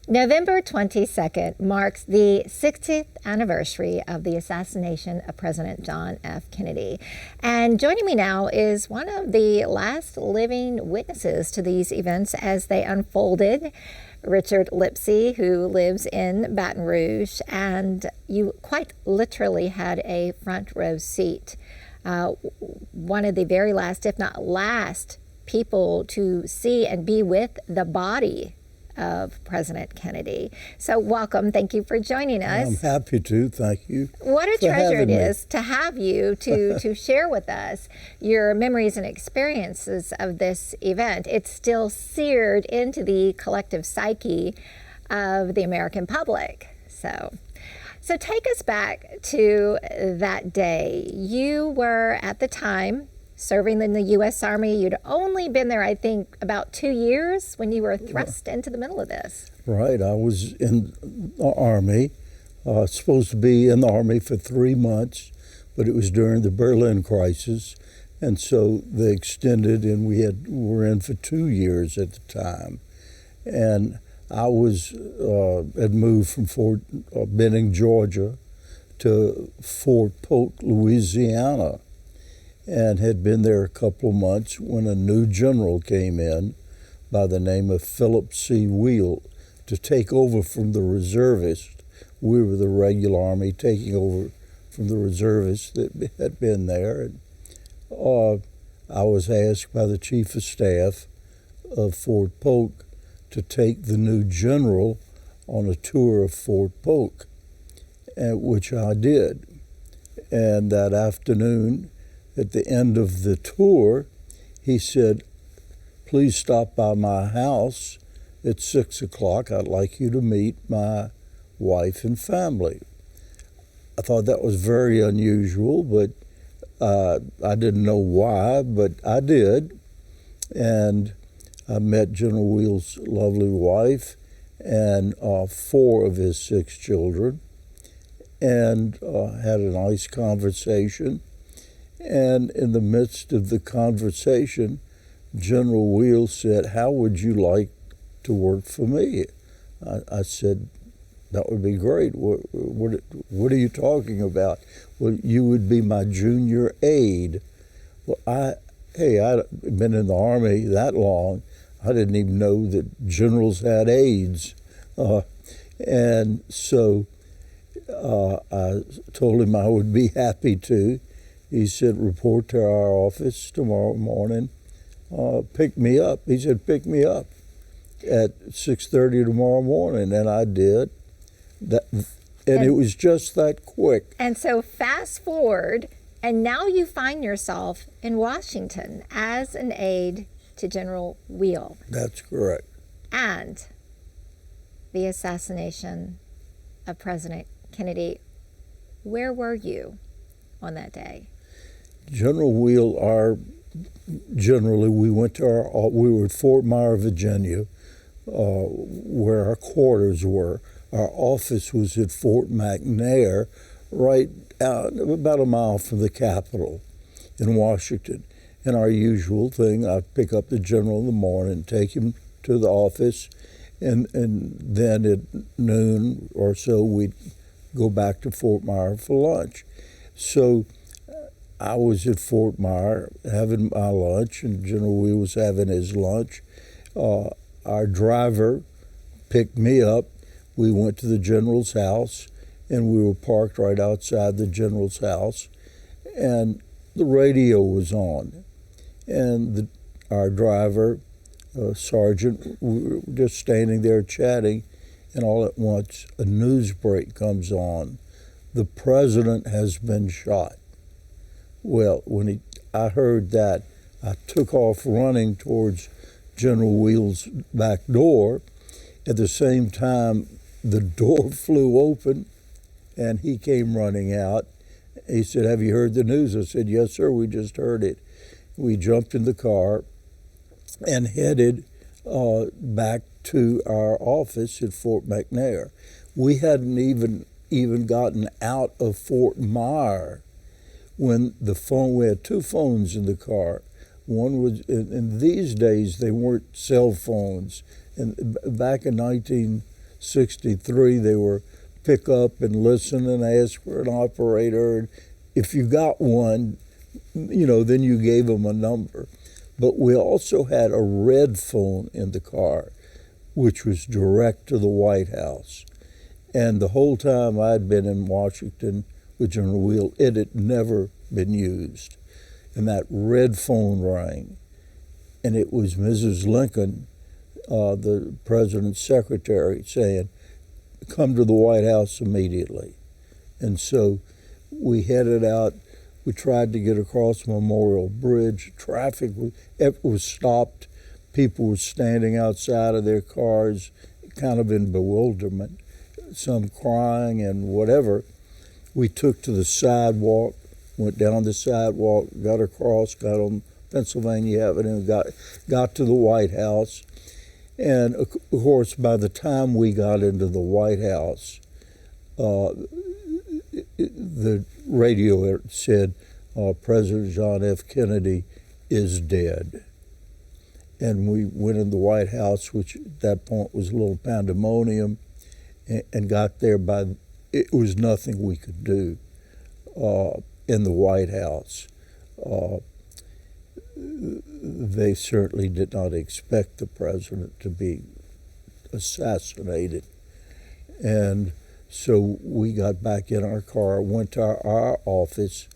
November 22nd marks the 60th anniversary of the assassination of President John F. Kennedy. And joining me now is one of the last living witnesses to these events as they unfolded, Richard Lipsey, who lives in Baton Rouge. And you quite literally had a front row seat. One of the very last, if not last, people to see and be with the body of President Kennedy. So welcome. Thank you for joining us. I'm happy to. Thank you. What a treasure it is to have you to share with us your memories and experiences of this event. It's still seared into the collective psyche of the American public. So take us back to that day. You were at the time serving in the U.S. Army. You'd only been there, I think, about 2 years when you were thrust into the middle of this. Right. I was in the Army, supposed to be in the Army for 3 months, but it was during the Berlin crisis, and so they extended, and we were in for 2 years at the time. And I had moved from Fort Benning, Georgia, to Fort Polk, Louisiana, and had been there a couple of months when a new general came in by the name of Lipsey to take over from the reservists. We were the regular Army taking over from the reservists that had been there. And, I was asked by the Chief of Staff of Fort Polk to take the new general on a tour of Fort Polk, which I did. And that afternoon, at the end of the tour, he said, "Please stop by my house at 6 o'clock. I'd like you to meet my wife and family." I thought that was very unusual, but I didn't know why, but I did. And I met General Wheel's lovely wife and 4 of his 6 children, and had a nice conversation. And in the midst of the conversation, General Wheel said, "How would you like to work for me?" I said, "That would be great. What are you talking about?" "Well, you would be my junior aide." Well, I'd been in the Army that long. I didn't even know that generals had aides. And so I told him I would be happy to. He said, "Report to our office tomorrow morning. Pick me up." He said, "Pick me up at 6:30 tomorrow morning," and I did. And it was just that quick. And so fast forward, and now you find yourself in Washington as an aide to General Wheel. That's correct. And the assassination of President Kennedy. Where were you on that day? General Wheel, we were at Fort Myer, Virginia, where our quarters were. Our office was at Fort McNair, right out about a mile from the Capitol in Washington. And our usual thing, I'd pick up the general in the morning, take him to the office, and then at noon or so, we'd go back to Fort Myer for lunch. So I was at Fort Myer having my lunch, and General Wheel was having his lunch. Our driver picked me up. We went to the general's house, and we were parked right outside the general's house, and the radio was on. And our driver, sergeant, we were just standing there chatting, and all at once a news break comes on. "The president has been shot." Well, when I heard that, I took off running towards General Wheel's back door. At the same time, the door flew open, and he came running out. He said, "Have you heard the news?" I said, "Yes, sir, we just heard it." We jumped in the car and headed back to our office at Fort McNair. We hadn't even gotten out of Fort Myer when we had 2 phones in the car. One was, in these days, they weren't cell phones. And back in '63, they were pick up and listen and ask for an operator. And if you got one, then you gave them a number. But we also had a red phone in the car, which was direct to the White House. And the whole time I'd been in Washington with General Wheel, it had never been used. And that red phone rang, and it was Mrs. Lincoln, the president's secretary, saying, "Come to the White House immediately." And so we headed out. We tried to get across Memorial Bridge. Traffic was stopped. People were standing outside of their cars, kind of in bewilderment, some crying and whatever. We took to the sidewalk, went down the sidewalk, got across, got on Pennsylvania Avenue, got to the White House. And of course, by the time we got into the White House, the radio said President John F. Kennedy is dead. And we went in the White House, which at that point was a little pandemonium, and got there it was nothing we could do in the White House. They certainly did not expect the president to be assassinated. And so we got back in our car, went to our office,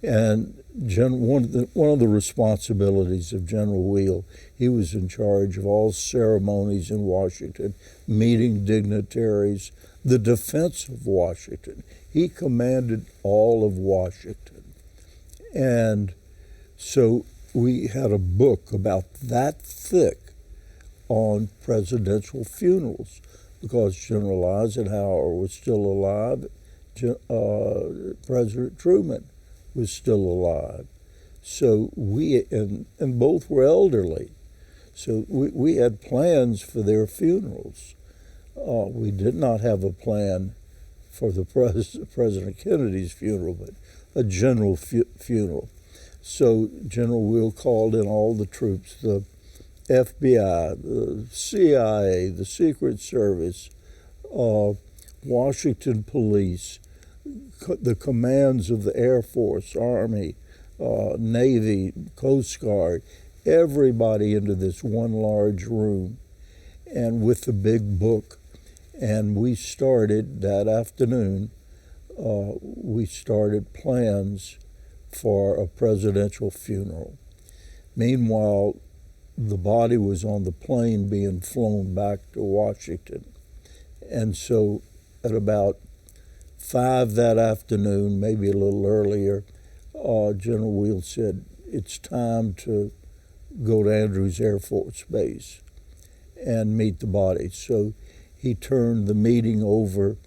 and one of the responsibilities of General Wheel, he was in charge of all ceremonies in Washington, meeting dignitaries, the defense of Washington. He commanded all of Washington. And so we had a book about that thick on presidential funerals, because General Eisenhower was still alive, President Truman was still alive. So and both were elderly. So we had plans for their funerals. We did not have a plan for the President Kennedy's funeral, but a general funeral. So General Will called in all the troops, the FBI, the CIA, the Secret Service, Washington Police, the commands of the Air Force, Army, Navy, Coast Guard, everybody into this one large room, and with the big book. And we started that afternoon, we started plans for a presidential funeral. Meanwhile, the body was on the plane being flown back to Washington. And so at about 5 that afternoon, maybe a little earlier, General Wheel said, it's time to go to Andrews Air Force Base and meet the body. So he turned the meeting over,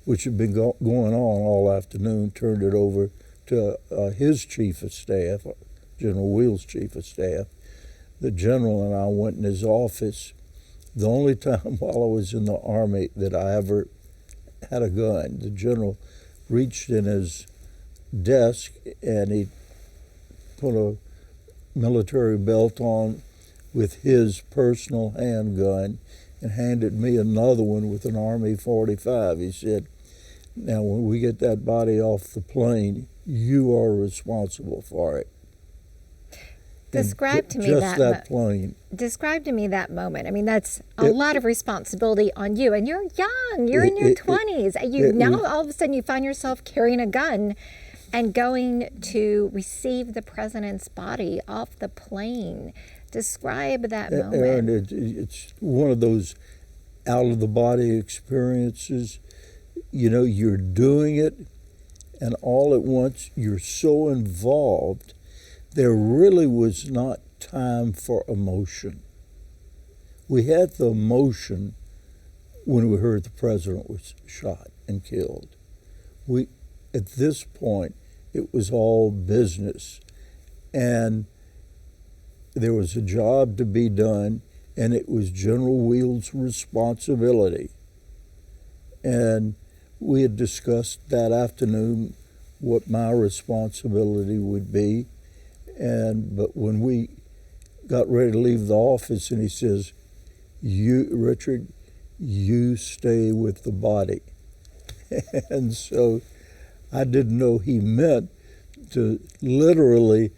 which had been going on all afternoon, turned it over to his chief of staff, General Wheel's chief of staff. The general and I went in his office. The only time while I was in the Army that I ever had a gun. The general reached in his desk and he put a military belt on with his personal handgun and handed me another one with an Army .45. He said, now when we get that body off the plane, you are responsible for it. Describe to me that plane. Describe to me that moment. I mean, that's a lot of responsibility on you, and you're young. You're in your 20s. Now all of a sudden you find yourself carrying a gun and going to receive the president's body off the plane. Describe that moment. Erin, it's one of those out-of-the-body experiences. You're doing it, and all at once you're so involved, there really was not time for emotion. We had the emotion when we heard the president was shot and killed. At this point, it was all business, and there was a job to be done, and it was General Wheel's responsibility. And we had discussed that afternoon what my responsibility would be. But when we got ready to leave the office, and he says, Richard, you stay with the body. And so I didn't know he meant to literally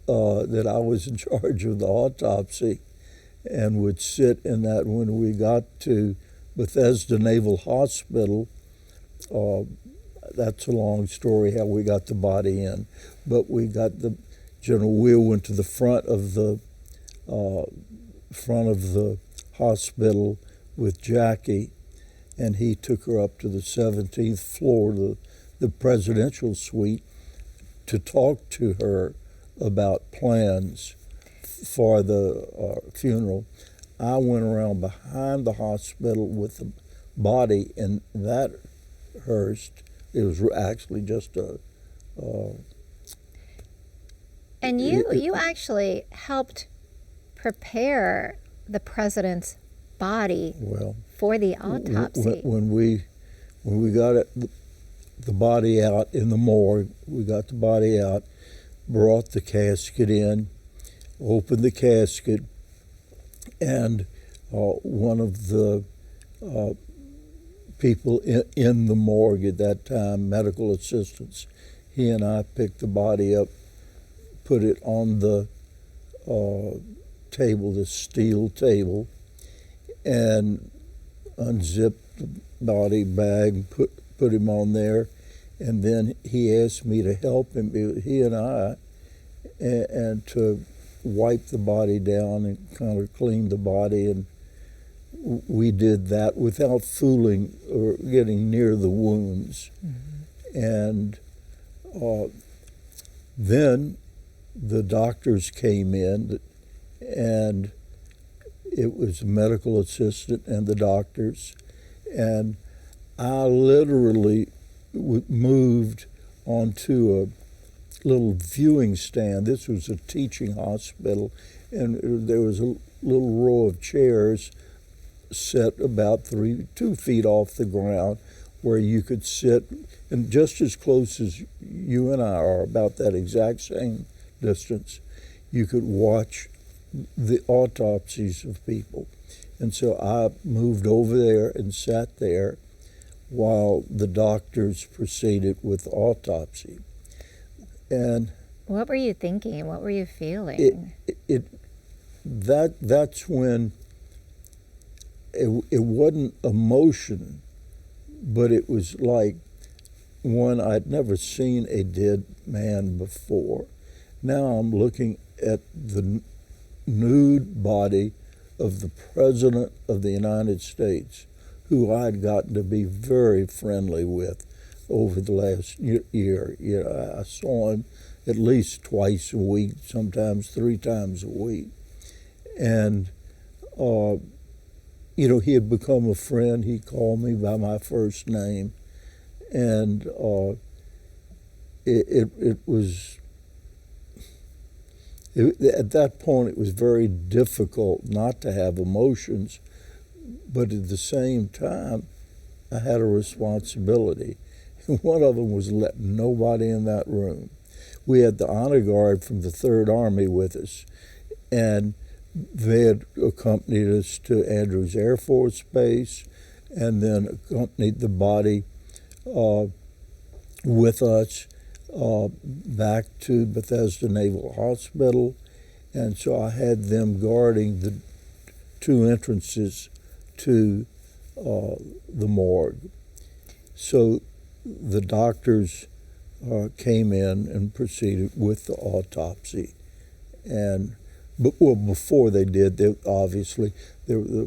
that I was in charge of the autopsy and would sit in that. When we got to Bethesda Naval Hospital, that's a long story how we got the body in, but we got General Will went to the front of the hospital with Jackie, and he took her up to the 17th floor, the presidential suite, to talk to her about plans for the funeral. I went around behind the hospital with the body in that hearse. It was actually just a... And you actually helped prepare the president's body for the autopsy. When we got the body out in the morgue, we got the body out, brought the casket in, opened the casket, and one of the people in the morgue at that time, medical assistants, he and I picked the body up, put it on the table, the steel table, and unzipped the body bag, put him on there, and then he asked me to help him, he and I, and to wipe the body down and kind of clean the body, and we did that without fooling or getting near the wounds. And then the doctors came in, and it was a medical assistant and the doctors, and I literally moved onto a little viewing stand. This was a teaching hospital, and there was a little row of chairs set about 2 feet off the ground where you could sit, and just as close as you and I are, about that exact same distance, you could watch the autopsies of people. And so I moved over there and sat there while the doctors proceeded with the autopsy. And what were you thinking? What were you feeling? That's when it wasn't emotion, but it was like one, I'd never seen a dead man before. Now I'm looking at the nude body of the President of the United States, who I'd gotten to be very friendly with over the last year. I saw him at least twice a week, sometimes 3 times a week. And he had become a friend. He called me by my first name, and it was, at that point, it was very difficult not to have emotions, but at the same time, I had a responsibility. And one of them was let nobody in that room. We had the honor guard from the 3rd Army with us, and they had accompanied us to Andrews Air Force Base, and then accompanied the body with us back to Bethesda Naval Hospital. And so I had them guarding the 2 entrances to the morgue. So the doctors came in and proceeded with the autopsy. And before they did, the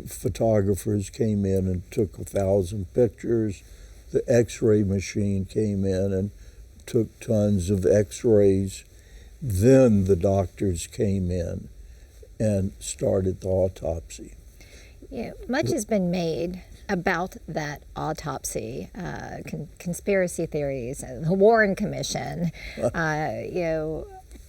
photographers came in and took 1,000 pictures. The X-ray machine came in and took tons of X-rays. Then the doctors came in and started the autopsy. Yeah, much has been made about that autopsy, conspiracy theories, the Warren Commission,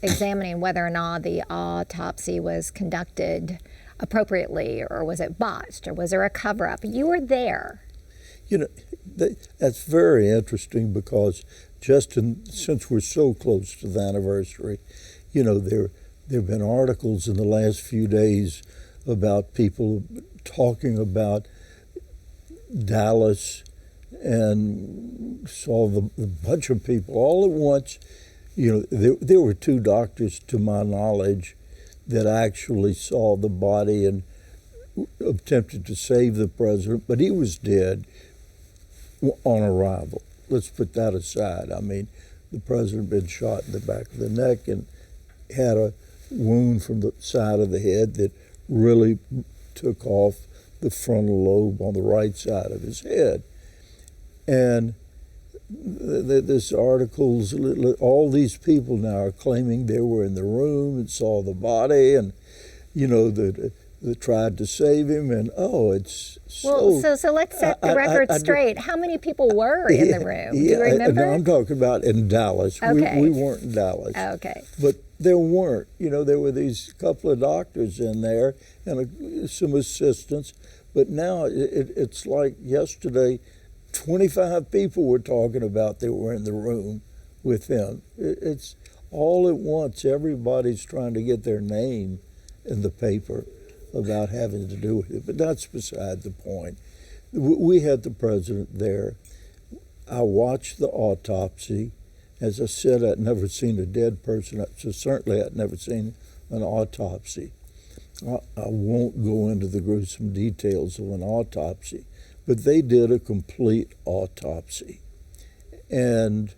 examining whether or not the autopsy was conducted appropriately, or was it botched, or was there a cover-up? You were there. That's very interesting, because since we're so close to the anniversary, there have been articles in the last few days about people talking about Dallas and saw the bunch of people all at once. There were two doctors, to my knowledge, that actually saw the body and attempted to save the president, but he was dead on arrival. Let's put that aside. I mean, the president had been shot in the back of the neck and had a wound from the side of the head that really took off the frontal lobe on the right side of his head. And this articles, all these people now are claiming they were in the room and saw the body, and they tried to save him, and it's so. Well, so let's set the record straight. How many people were in the room? Do you remember? No, I'm talking about in Dallas. Okay. We weren't in Dallas. Okay. But there weren't. There were these couple of doctors in there and some assistants. But now it's like yesterday, 25 people were talking about they were in the room with him. It's all at once. Everybody's trying to get their name in the paper about having to do with it. But that's beside the point. We had the president there. I watched the autopsy. As I said, I'd never seen a dead person, so certainly I'd never seen an autopsy. I won't go into the gruesome details of an autopsy, but they did a complete autopsy. And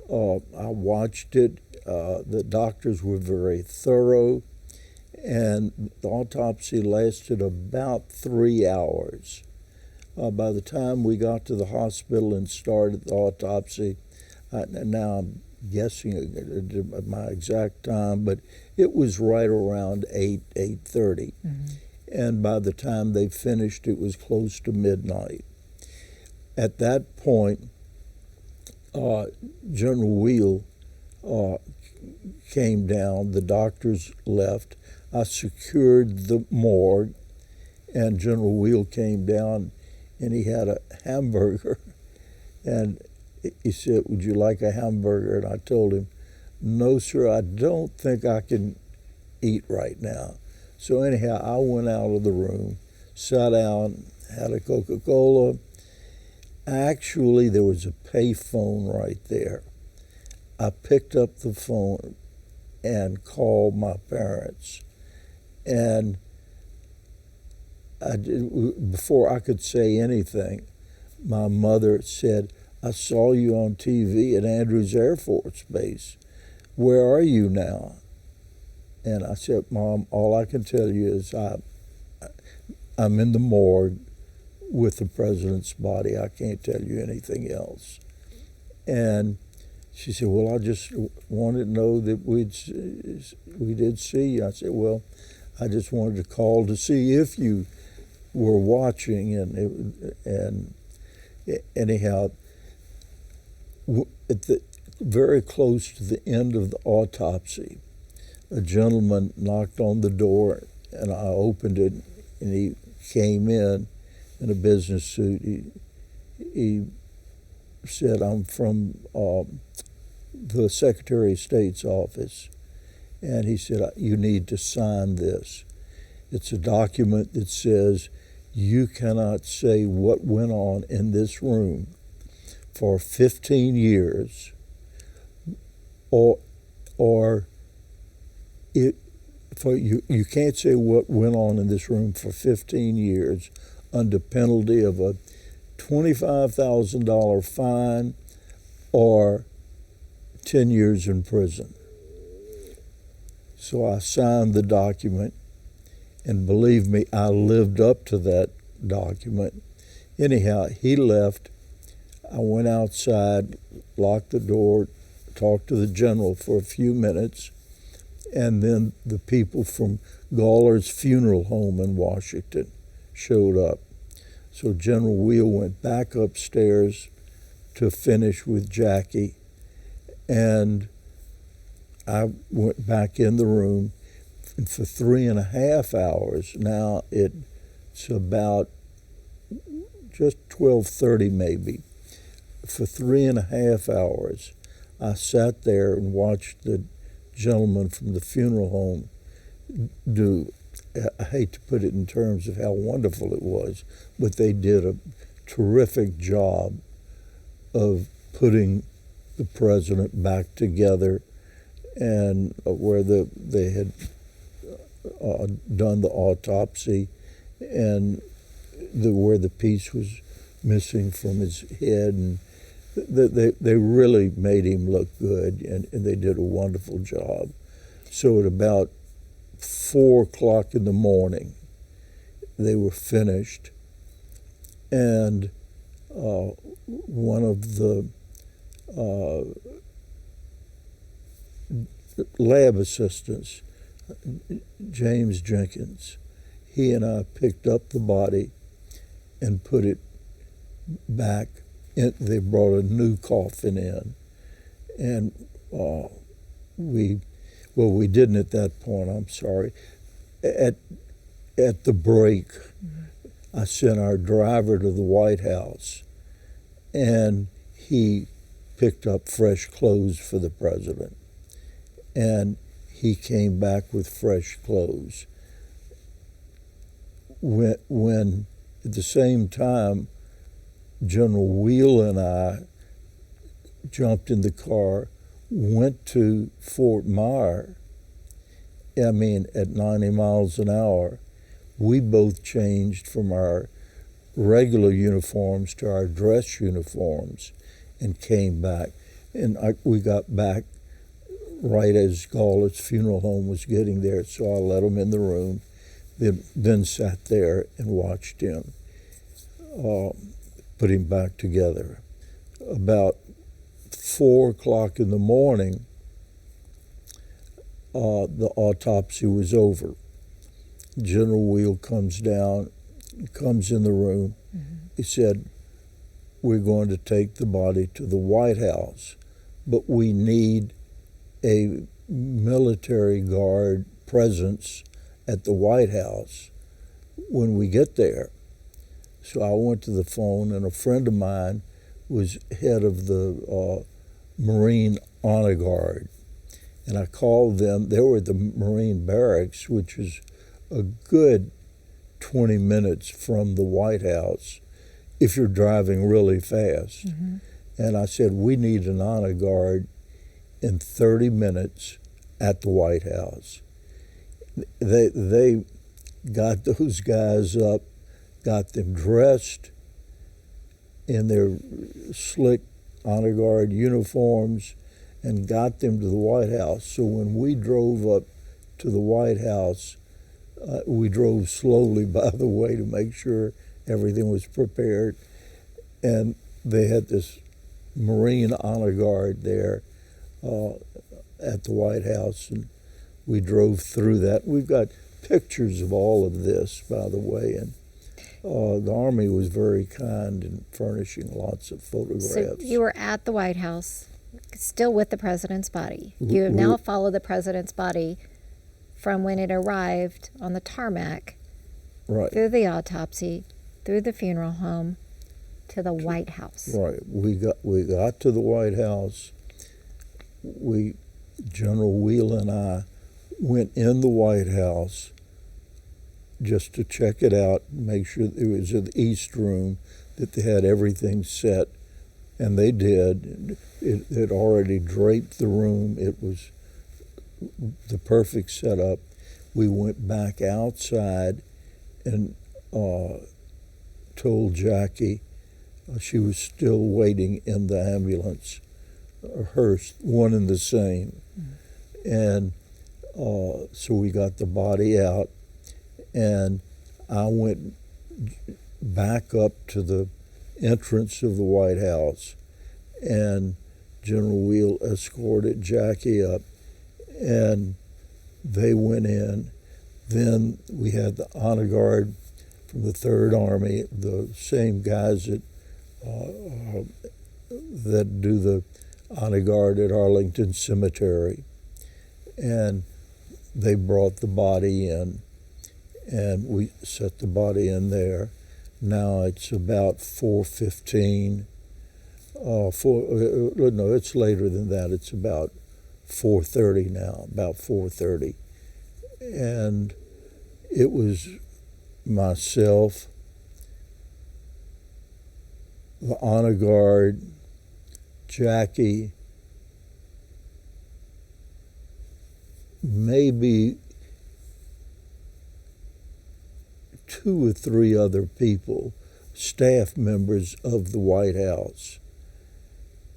I watched it. The doctors were very thorough, and the autopsy lasted about 3 hours. By the time we got to the hospital and started the autopsy, now I'm guessing my exact time, but it was right around 8:30. Mm-hmm. And by the time they finished, it was close to midnight. At that point, General Wheel came down, the doctors left. I secured the morgue, and General Wheel came down, and he had a hamburger, and he said, "Would you like a hamburger?" And I told him, "No, sir, I don't think I can eat right now." So anyhow, I went out of the room, sat down, had a Coca-Cola. Actually, there was a pay phone right there. I picked up the phone and called my parents. And before I could say anything, my mother said, "I saw you on TV at Andrews Air Force Base. Where are you now?" And I said, "Mom, all I can tell you is I'm in the morgue with the president's body. I can't tell you anything else." And she said, "Well, I just wanted to know that we did see you." I said, "Well, I just wanted to call to see if you were watching." And anyhow, very close to the end of the autopsy, a gentleman knocked on the door, and I opened it, and he came in a business suit. He said, "I'm from the Secretary of State's office." And he said, "You need to sign this. It's a document that says you cannot say what went on in this room for 15 years you can't say what went on in this room for 15 years under penalty of a $25,000 fine or 10 years in prison." So I signed the document, and believe me, I lived up to that document. Anyhow, he left. I went outside, locked the door, talked to the general for a few minutes, and then the people from Gawler's funeral home in Washington showed up. So General Wheel went back upstairs to finish with Jackie, and I went back in the room, and for 3.5 hours, now it's about just 12:30 maybe, for 3.5 hours, I sat there and watched the gentleman from the funeral home do, I hate to put it in terms of how wonderful it was, but they did a terrific job of putting the president back together, and where they had done the autopsy, and where the piece was missing from his head, and they really made him look good, and they did a wonderful job. So at about 4 o'clock in the morning, they were finished, and one of the lab assistants, James Jenkins, he and I picked up the body and put it back. They brought a new coffin in, and we didn't at that point. I'm sorry. At the break, I sent our driver to the White House, and he picked up fresh clothes for the president, and he came back with fresh clothes. When at the same time, General Wheel and I jumped in the car, went to Fort Myer, at 90 miles an hour. We both changed from our regular uniforms to our dress uniforms and came back. And we got back right as Gauleit's funeral home was getting there, so I let him in the room, then sat there and watched him, put him back together. About 4 o'clock in the morning, the autopsy was over. General Wheel comes in the room. He said, "We're going to take the body to the White House, but we need a military guard presence at the White House when we get there." So I went to the phone, and a friend of mine was head of the Marine Honor Guard. And I called them. They were at the Marine Barracks, which is a good 20 minutes from the White House if you're driving really fast. And I said, "We need an honor guard in 30 minutes at the White House." They got those guys up, got them dressed in their slick honor guard uniforms, and got them to the White House. So when we drove up to the White House, we drove slowly, by the way, to make sure everything was prepared. And they had this Marine Honor Guard there at the White House, and we drove through that. We've got pictures of all of this, by the way, and the Army was very kind in furnishing lots of photographs. So you were at the White House, still with the president's body. You have now followed the president's body from when it arrived on the tarmac, right, through the autopsy, through the funeral home, to the White House. Right. We got to the White House. General Wheel and I went in the White House just to check it out, make sure it was in the East Room, that they had everything set, and they did. It had already draped the room. It was the perfect setup. We went back outside and told Jackie she was still waiting in the ambulance, a hearse, one and the same. And so we got the body out, and I went back up to the entrance of the White House, and General Wheel escorted Jackie up, and they went in. Then we had the honor guard from the Third Army, the same guys that do the honor guard at Arlington Cemetery, and they brought the body in, and we set the body in there. Now it's about 4:15. No, it's later than that. It's about 4:30 now, about 4:30. And it was myself, the honor guard, Jackie, maybe 2 or 3 other people, staff members of the White House.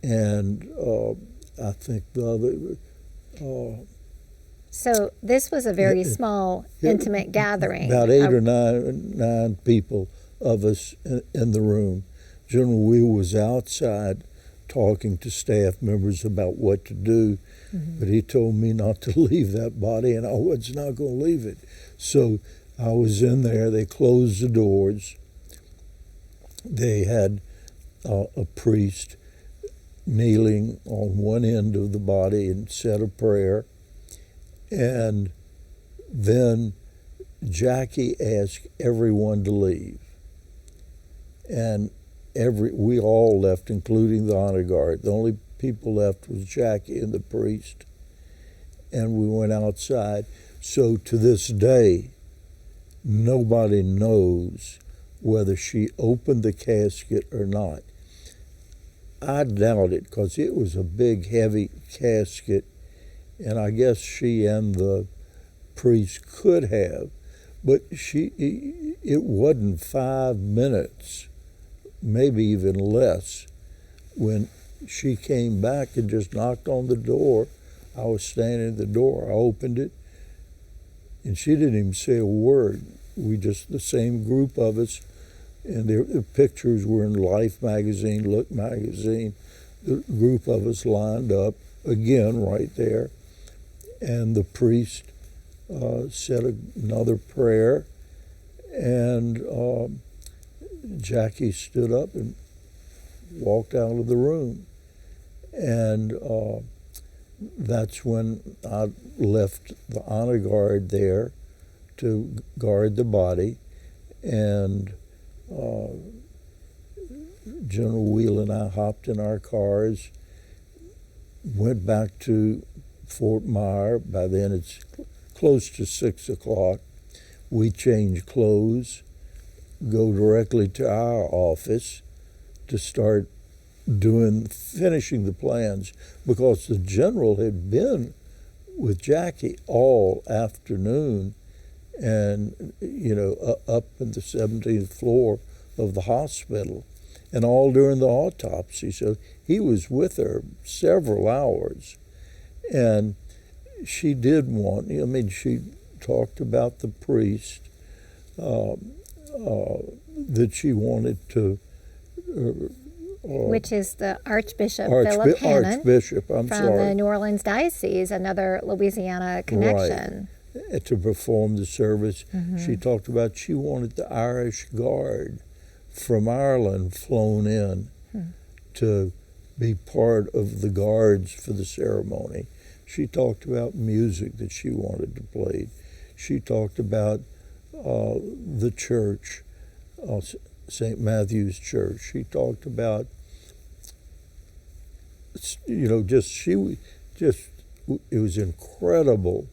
And I think the other... So this was a very small, intimate gathering. About 8 or 9 people of us in the room. General Wheel was outside talking to staff members about what to do, but he told me not to leave that body, and I was not going to leave it. So I was in there. They closed the doors. They had a priest kneeling on one end of the body and said a prayer. And then Jackie asked everyone to leave. And we all left, including the honor guard. The only people left was Jackie and the priest. And we went outside. So to this day, nobody knows whether she opened the casket or not. I doubt it, because it was a big, heavy casket, and I guess she and the priest could have, but it wasn't 5 minutes, maybe even less, when she came back and just knocked on the door. I was standing at the door. I opened it, and she didn't even say a word. We just, the same group of us, and the pictures were in Life magazine, Look magazine. The group of us lined up, again, right there. And the priest said another prayer, and Jackie stood up and walked out of the room. And that's when I left the honor guard there to guard the body, and General Wheel and I hopped in our cars, went back to Fort Myer. By then it's close to 6 o'clock. We change clothes, go directly to our office to start finishing the plans, because the general had been with Jackie all afternoon, and up in the 17th floor of the hospital, and all during the autopsy. So he was with her several hours. And she did she talked about the priest, that she wanted to... which is the Archbishop Philip Hannon from the New Orleans Diocese, another Louisiana connection. Right. To perform the service. She talked about she wanted the Irish Guard from Ireland flown in to be part of the guards for the ceremony. She talked about music that she wanted to play. She talked about the church, St. Matthew's Church. She talked about, it was incredible,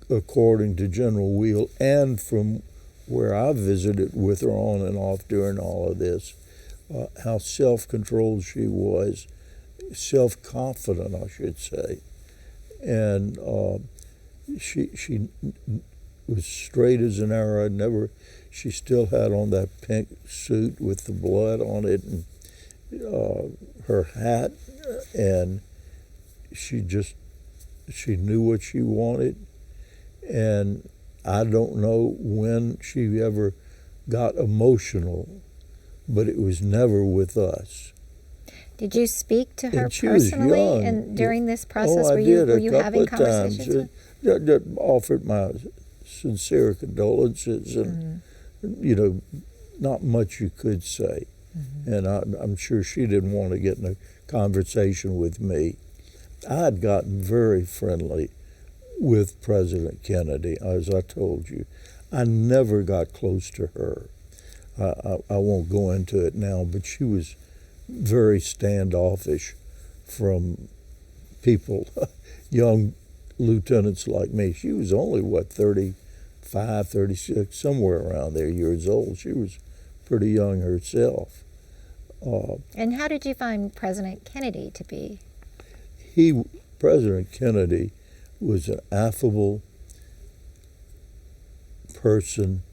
according to General Wheel, and from where I visited with her on and off during all of this, how self-controlled she was, self-confident, I should say. And she was straight as an arrow. She still had on that pink suit with the blood on it, and her hat, and she knew what she wanted. And I don't know when she ever got emotional, but it was never with us. Did you speak to her And she was personally young. and during this process? I did were you a having couple of times. conversations with? Offered my sincere condolences, and not much you could say. And I'm sure she didn't want to get in a conversation with me. I had gotten very friendly with President Kennedy, as I told you. I never got close to her. I won't go into it now, but she was very standoffish from people, young lieutenants like me. She was only, 35, 36, somewhere around there years old. She was pretty young herself. And how did you find President Kennedy to be? President Kennedy was an affable person,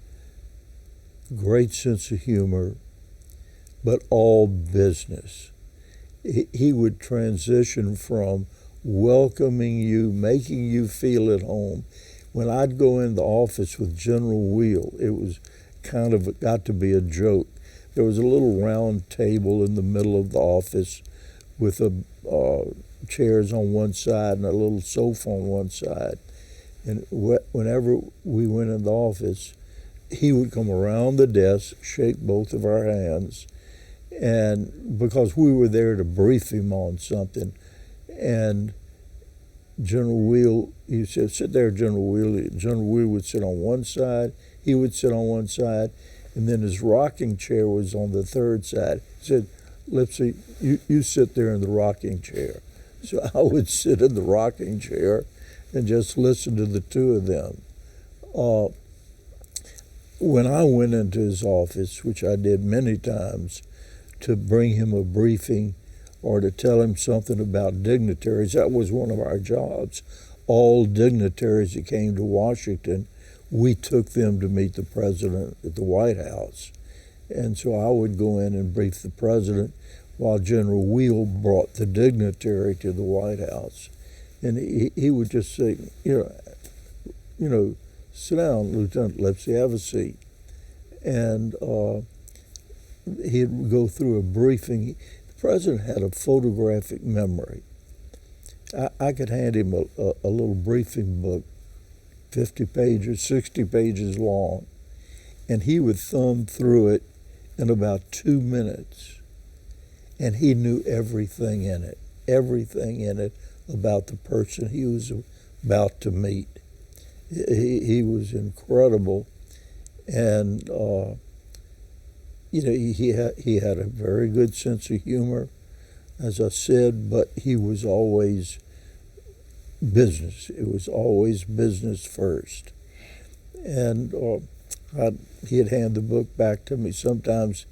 great sense of humor, but all business. He would transition from welcoming you, making you feel at home. When I'd go in the office with General Wheel, it was kind of got to be a joke. There was a little round table in the middle of the office with chairs on one side and a little sofa on one side. And whenever we went in the office, he would come around the desk, shake both of our hands, and because we were there to brief him on something. And General Wheel, he said, "Sit there, General Wheel." General Wheel would sit on one side, he would sit on one side, and then his rocking chair was on the third side. He said, "Lipsey, you sit there in the rocking chair." So I would sit in the rocking chair and just listen to the two of them. When I went into his office, which I did many times, to bring him a briefing or to tell him something about dignitaries, that was one of our jobs. All dignitaries that came to Washington, we took them to meet the president at the White House. And so I would go in and brief the president while General Wheel brought the dignitary to the White House. And he would just say, you know, "Sit down, Lieutenant Lipsey, have a seat." And he'd go through a briefing. The president had a photographic memory. I could hand him a little briefing book, 50 pages, 60 pages long, and he would thumb through it in about 2 minutes. And he knew everything in it about the person he was about to meet. He was incredible, and he had a very good sense of humor, as I said, but he was always business. It was always business first. And he'd hand the book back to me. Sometimes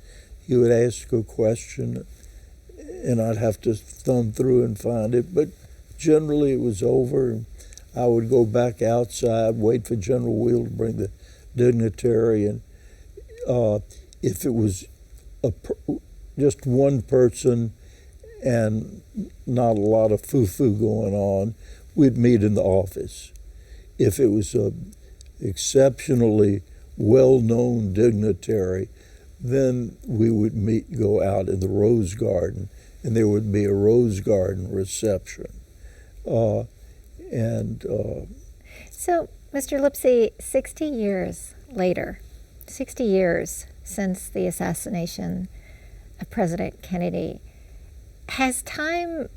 he would ask a question, and I'd have to thumb through and find it, but generally it was over. And I would go back outside, wait for General Wheel to bring the dignitary, and if it was just one person and not a lot of foo-foo going on, we'd meet in the office. If it was a exceptionally well-known dignitary, then we would go out in the Rose Garden, and there would be a Rose Garden reception. So, Mr. Lipsey, 60 years later, 60 years since the assassination of President Kennedy, has time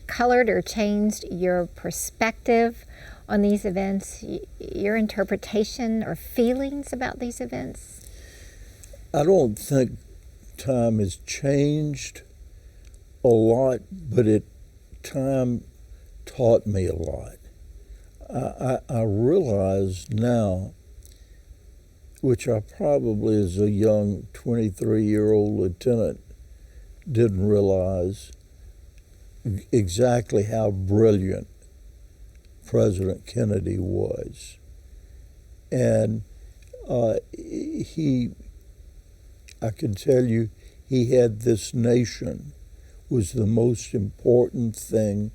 colored or changed your perspective on these events, your interpretation or feelings about these events? I don't think time has changed a lot, but time taught me a lot. I realize now, which I probably as a young 23-year-old lieutenant didn't realize, exactly how brilliant President Kennedy was. And I can tell you, he had this nation was the most important thing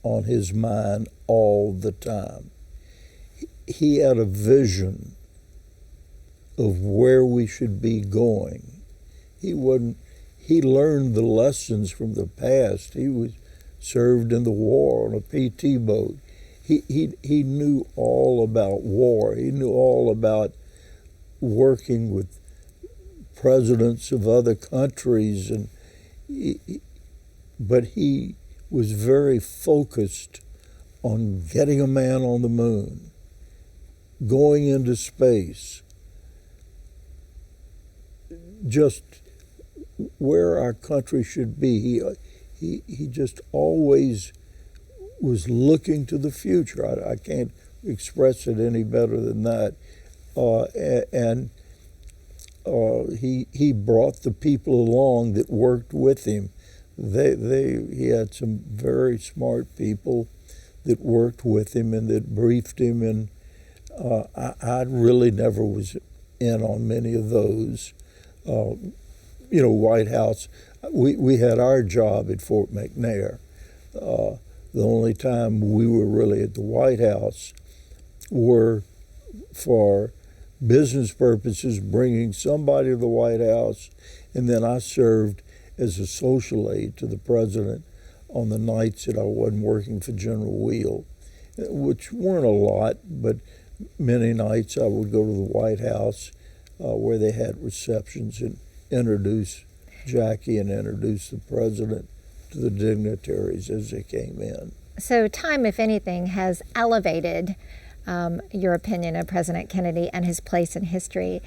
on his mind all the time. He had a vision of where we should be going. He learned the lessons from the past. He was served in the war on a PT boat. He knew all about war. He knew all about working with presidents of other countries, but he was very focused on getting a man on the moon, going into space, just where our country should be. He just always was looking to the future. I can't express it any better than that. he brought the people along that worked with him. He had some very smart people that worked with him and that briefed him, and I really never was in on many of those. White House, we had our job at Fort McNair. The only time we were really at the White House were for business purposes, bringing somebody to the White House, and then I served as a social aide to the president on the nights that I wasn't working for General Wheel, which weren't a lot, but many nights I would go to the White House where they had receptions and introduce Jackie and introduce the president to the dignitaries as they came in. So time, if anything, has elevated your opinion of President Kennedy and his place in history.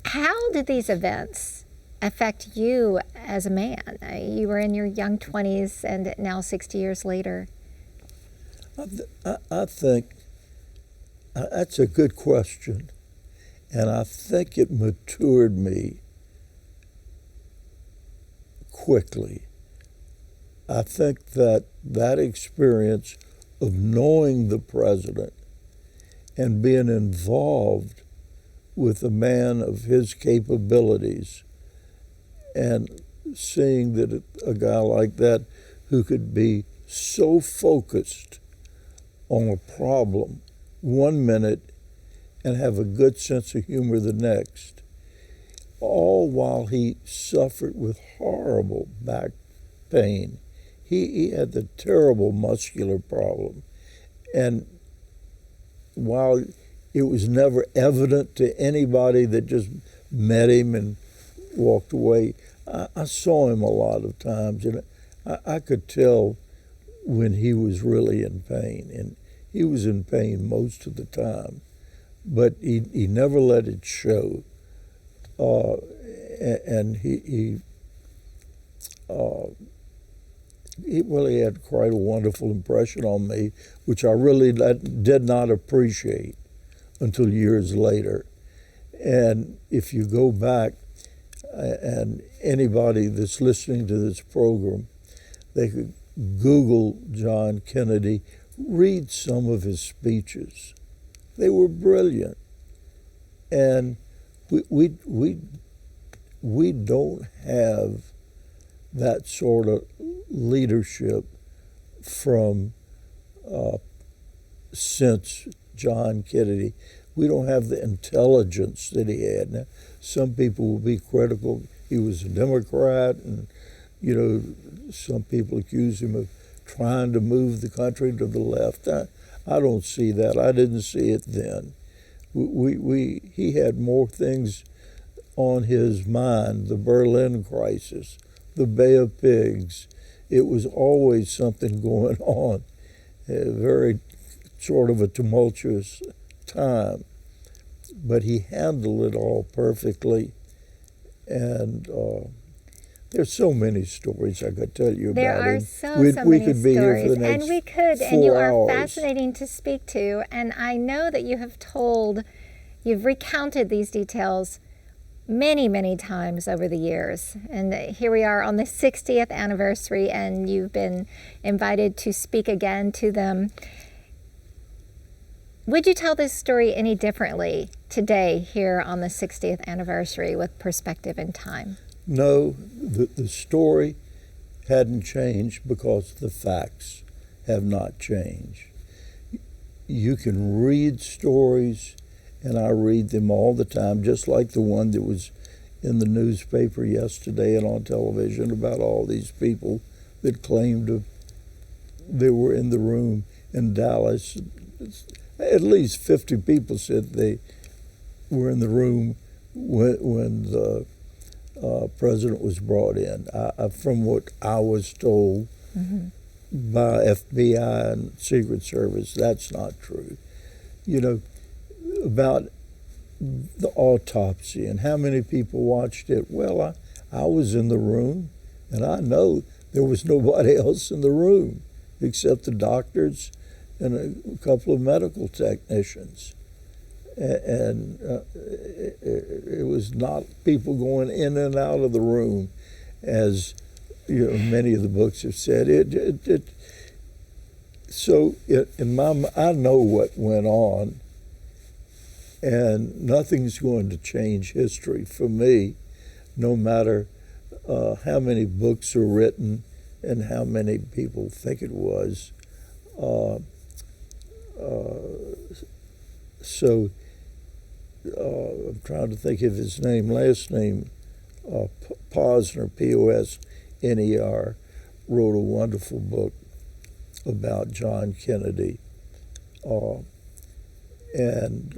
How did these events affect you as a man? You were in your young 20s and now 60 years later. I think that's a good question, and I think it matured me quickly. I think that experience of knowing the president and being involved with a man of his capabilities and seeing that a guy like that who could be so focused on a problem one minute and have a good sense of humor the next, all while he suffered with horrible back pain. He had the terrible muscular problem. And while it was never evident to anybody that just met him and walked away, I saw him a lot of times, and I could tell when he was really in pain. And he was in pain most of the time, but he never let it show. And he had quite a wonderful impression on me, which I really did not appreciate until years later. And if you go back, and anybody that's listening to this program, they could Google John Kennedy, read some of his speeches. They were brilliant. And we don't have that sort of leadership from since John Kennedy. We don't have the intelligence that he had. Now, some people will be critical. He was a Democrat, and some people accuse him of trying to move the country to the left. I don't see that. I didn't see it then. He had more things on his mind: the Berlin crisis, the Bay of Pigs. It was always something going on. A very sort of a tumultuous time, but he handled it all perfectly. And there's so many stories I could tell you there about are him. so we many could be stories, here for the next and we could, 4 and you are hours. fascinating to speak to. And I know that you've recounted these details many, many times over the years. And here we are on the 60th anniversary, and you've been invited to speak again to them. Would you tell this story any differently today here on the 60th anniversary with perspective and time? No, the story hadn't changed because the facts have not changed. You can read stories, and I read them all the time, just like the one that was in the newspaper yesterday and on television about all these people that claimed they were in the room in Dallas. At least 50 people said they were in the room when the president was brought in. From what I was told by FBI and Secret Service, that's not true. About the autopsy and how many people watched it. Well, I was in the room, and I know there was nobody else in the room except the doctors and a couple of medical technicians. and it was not people going in and out of the room, as many of the books have said. I know what went on, and nothing's going to change history for me, no matter how many books are written and how many people think it was. I'm trying to think of his last name, Posner, Posner, wrote a wonderful book about John Kennedy and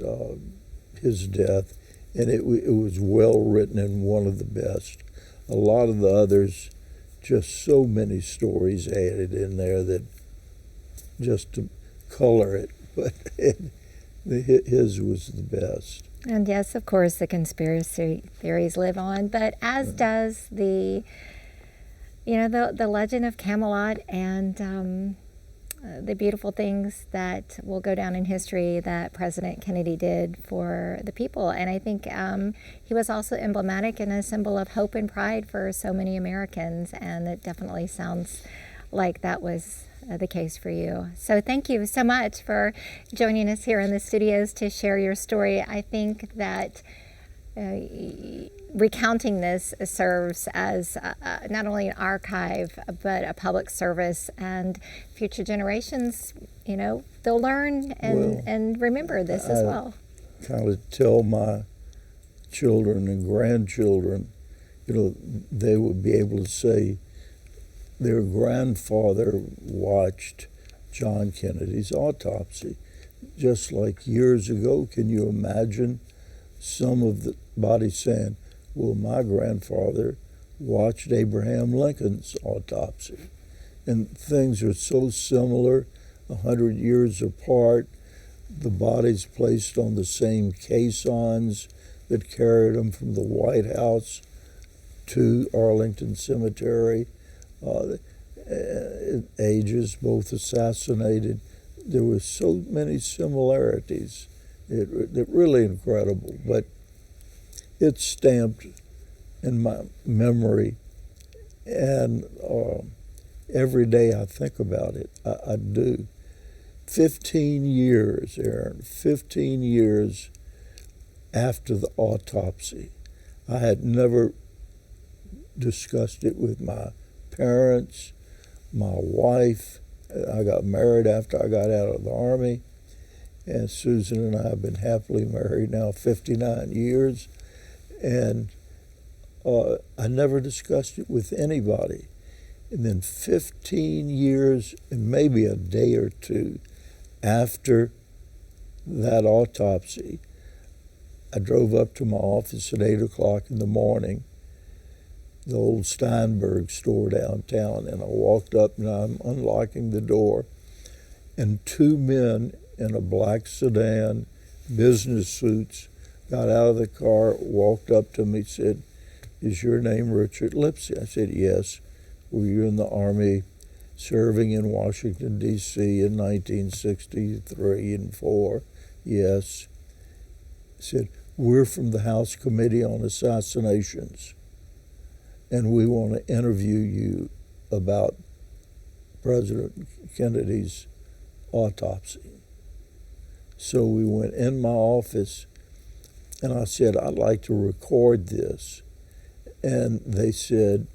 his death, and it was well written and one of the best. A lot of the others, just so many stories added in there that just to color it, but his was the best. And yes, of course, the conspiracy theories live on, but as does the legend of Camelot and the beautiful things that will go down in history that President Kennedy did for the people. And I think he was also emblematic and a symbol of hope and pride for so many Americans, and it definitely sounds like that was the case for you. So thank you so much for joining us here in the studios to share your story. I think that recounting this serves as not only an archive but a public service, and future generations, they'll learn and remember this as well. Kind of tell my children and grandchildren, they would be able to say their grandfather watched John Kennedy's autopsy. Just like years ago, can you imagine some of the bodies saying, well, my grandfather watched Abraham Lincoln's autopsy. And things are so similar, 100 years apart. The bodies placed on the same caissons that carried them from the White House to Arlington Cemetery. Ages, both assassinated. There were so many similarities. It really incredible, but it's stamped in my memory, and every day I think about it. I do. 15 years, Aaron, 15 years after the autopsy. I had never discussed it with my parents, my wife. I got married after I got out of the Army, and Susan and I have been happily married now 59 years, and I never discussed it with anybody. And then 15 years and maybe a day or two after that autopsy, I drove up to my office at 8 o'clock in the morning, the old Steinberg store downtown, and I walked up and I'm unlocking the door, and two men in a black sedan, business suits, got out of the car, walked up to me, said, "Is your name Richard Lipsey?" I said, "Yes." "Were you in the Army serving in Washington, D.C. in 1963 and 4? "Yes." I said, "We're from the House Committee on Assassinations, and we want to interview you about President Kennedy's autopsy." So we went in my office, and I said, "I'd like to record this." And they said,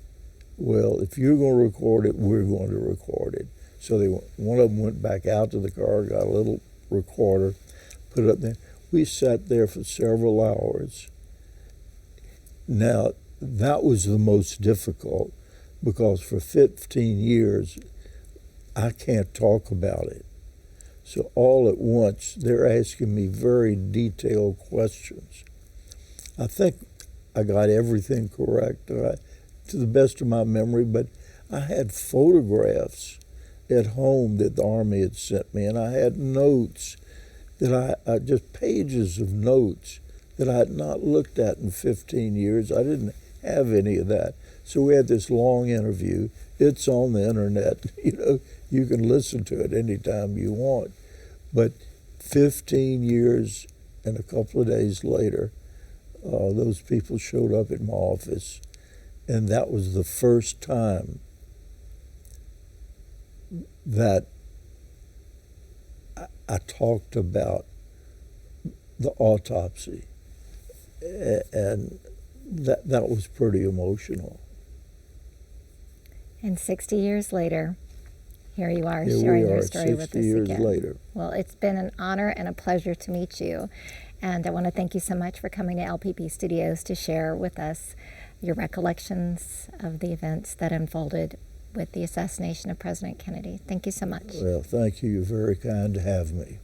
"Well, if you're going to record it, we're going to record it." So one of them went back out to the car, got a little recorder, put it up there. We sat there for several hours. Now, that was the most difficult, because for 15 years, I can't talk about it. So all at once, they're asking me very detailed questions. I think I got everything correct to the best of my memory, but I had photographs at home that the Army had sent me, and I had notes that I just pages of notes that I had not looked at in 15 years. I didn't have any of that. So we had this long interview. It's on the internet. You can listen to it anytime you want. But 15 years and a couple of days later, those people showed up at my office, and that was the first time that I talked about the autopsy, and that was pretty emotional. And 60 years later, here you are Here sharing we your are, story with 60 us years again. later. Well, it's been an honor and a pleasure to meet you. And I want to thank you so much for coming to LPP Studios to share with us your recollections of the events that unfolded with the assassination of President Kennedy. Thank you so much. Well, thank you. You're very kind to have me.